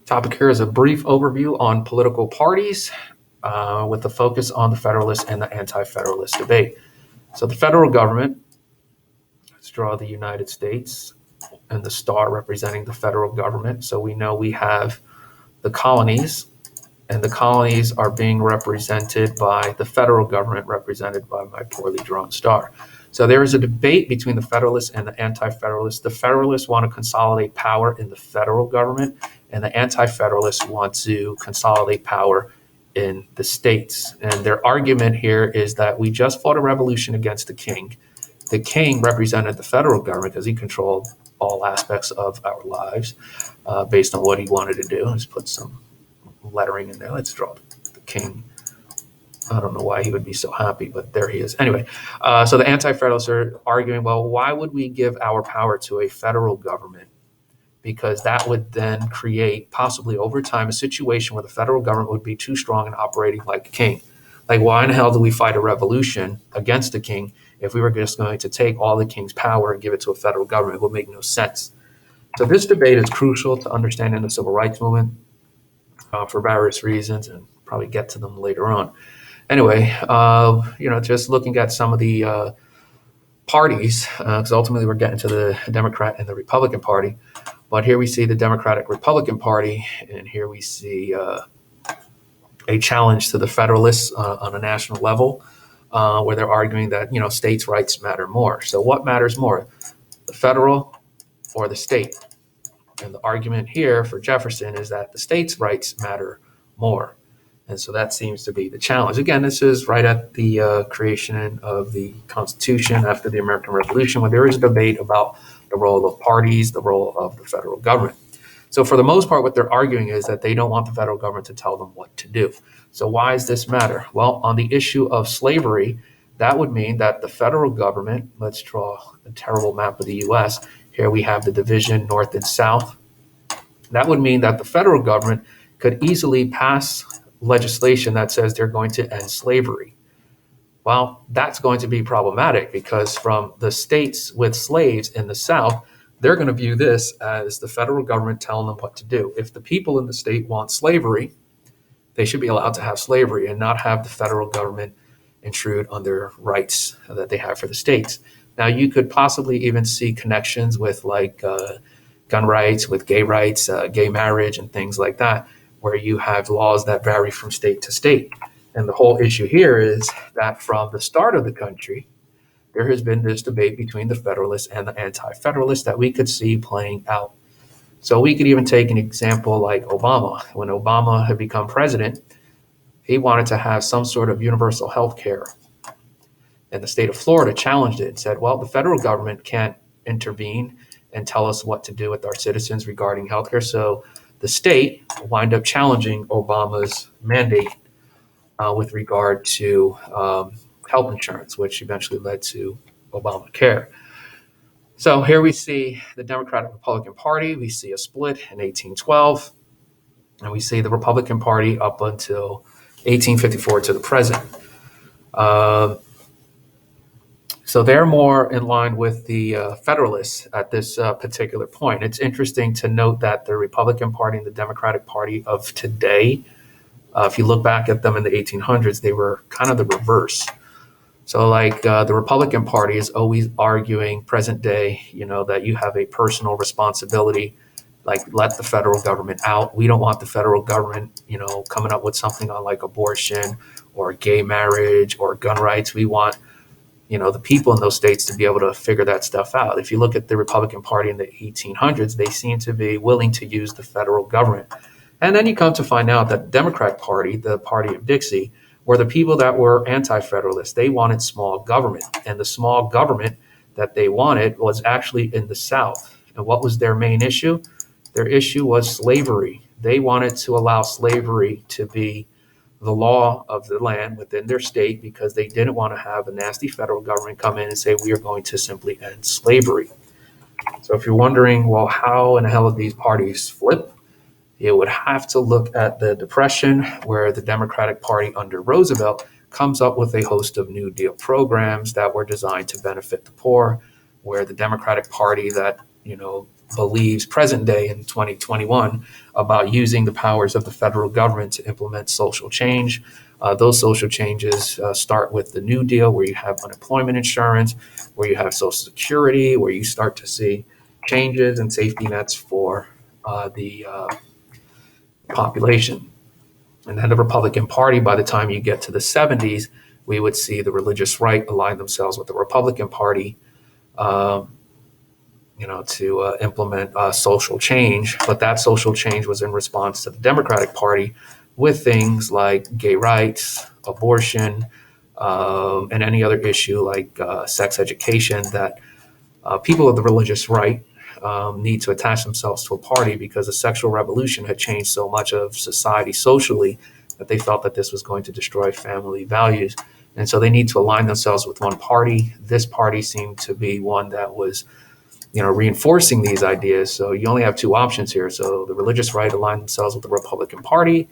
Topic here is a brief overview on political parties with the focus on the Federalist and the Anti-Federalist debate. So the federal government, let's draw the United States and the star representing the federal government. So we know we have the colonies, and the colonies are being represented by the federal government, represented by my poorly drawn star. So there is a debate between the Federalists and the Anti-Federalists. The Federalists want to consolidate power in the federal government, and the Anti-Federalists want to consolidate power in the states. And their argument here is that we just fought a revolution against the king. The king represented the federal government because he controlled all aspects of our lives based on what he wanted to do. Let's put some lettering in there. Let's draw the king. I don't know why he would be so happy, but there he is. Anyway, so the Anti-Federalists are arguing, well, why would we give our power to a federal government? Because that would then create, possibly over time, a situation where the federal government would be too strong and operating like a king. Like, why in the hell do we fight a revolution against the king if we were just going to take all the king's power and give it to a federal government? It would make no sense. So this debate is crucial to understanding the civil rights movement for various reasons, and probably get to them later on. Anyway, just looking at some of the parties, because ultimately we're getting to the Democrat and the Republican Party. But here we see the Democratic Republican Party, and here we see a challenge to the Federalists on a national level, where they're arguing that, states' rights matter more. So what matters more, the federal or the state? And the argument here for Jefferson is that the states' rights matter more. And so that seems to be the challenge. Again, this is right at the creation of the Constitution after the American Revolution, when there is a debate about the role of parties, the role of the federal government. So for the most part, what they're arguing is that they don't want the federal government to tell them what to do. So why does this matter? Well, on the issue of slavery, that would mean that the federal government, let's draw a terrible map of the U.S. Here we have the division north and south. That would mean that the federal government could easily pass legislation that says they're going to end slavery. Well, that's going to be problematic because from the states with slaves in the South, they're going to view this as the federal government telling them what to do. If the people in the state want slavery, they should be allowed to have slavery and not have the federal government intrude on their rights that they have for the states. Now, you could possibly even see connections with gun rights, with gay rights, gay marriage, and things like that, where you have laws that vary from state to state. And the whole issue here is that from the start of the country, there has been this debate between the Federalists and the Anti-Federalists that we could see playing out. So we could even take an example like Obama. When Obama had become president, he wanted to have some sort of universal health care. And the state of Florida challenged it and said, well, the federal government can't intervene and tell us what to do with our citizens regarding healthcare. So the state wind up challenging Obama's mandate with regard to health insurance, which eventually led to Obamacare. So here we see the Democratic Republican Party. We see a split in 1812, and we see the Republican Party up until 1854 to the present. So they're more in line with the Federalists at this particular point. It's interesting to note that the Republican Party and the Democratic Party of today, if you look back at them in the 1800s, they were kind of the reverse. So the Republican Party is always arguing present day, that you have a personal responsibility, let the federal government out. We don't want the federal government, coming up with something on abortion or gay marriage or gun rights. We want the people in those states to be able to figure that stuff out. If you look at the Republican Party in the 1800s, they seem to be willing to use the federal government. And then you come to find out that the Democrat Party, the party of Dixie, were the people that were anti-federalists. They wanted small government. And the small government that they wanted was actually in the South. And what was their main issue? Their issue was slavery. They wanted to allow slavery to be the law of the land within their state because they didn't want to have a nasty federal government come in and say, we are going to simply end slavery. So if you're wondering, well, how in the hell did these parties flip? You would have to look at the Depression, where the Democratic Party under Roosevelt comes up with a host of New Deal programs that were designed to benefit the poor, where the Democratic Party that, believes present day in 2021 about using the powers of the federal government to implement social change. Those social changes start with the New Deal, where you have unemployment insurance, where you have Social Security, where you start to see changes and safety nets for the population. And then the Republican Party, by the time you get to the 70s, we would see the religious right align themselves with the Republican Party, um, to implement social change. But that social change was in response to the Democratic Party with things like gay rights, abortion, and any other issue like sex education that people of the religious right need to attach themselves to a party because the sexual revolution had changed so much of society socially that they felt that this was going to destroy family values. And so they need to align themselves with one party. This party seemed to be one that was, reinforcing these ideas. So you only have two options here. So the religious right aligned themselves with the Republican Party,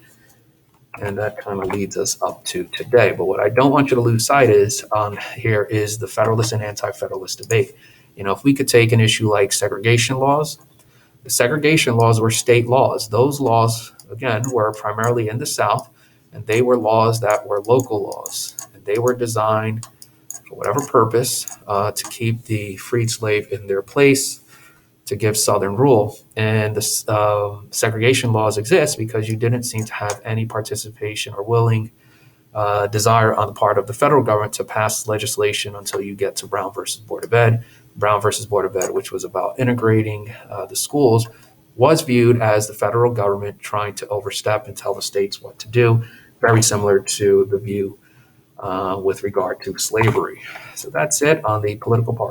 and that kind of leads us up to today. But what I don't want you to lose sight is here is the Federalist and Anti-Federalist debate. If we could take an issue like segregation laws, the segregation laws were state laws. Those laws, again, were primarily in the South, and they were laws that were local laws. And they were designed for whatever purpose to keep the freed slave in their place, to give Southern rule. And the segregation laws exist because you didn't seem to have any participation or willing desire on the part of the federal government to pass legislation until you get to Brown versus Board of Ed. Brown versus Board of Ed, which was about integrating the schools, was viewed as the federal government trying to overstep and tell the states what to do, very similar to the view with regard to slavery. So that's it on the political part.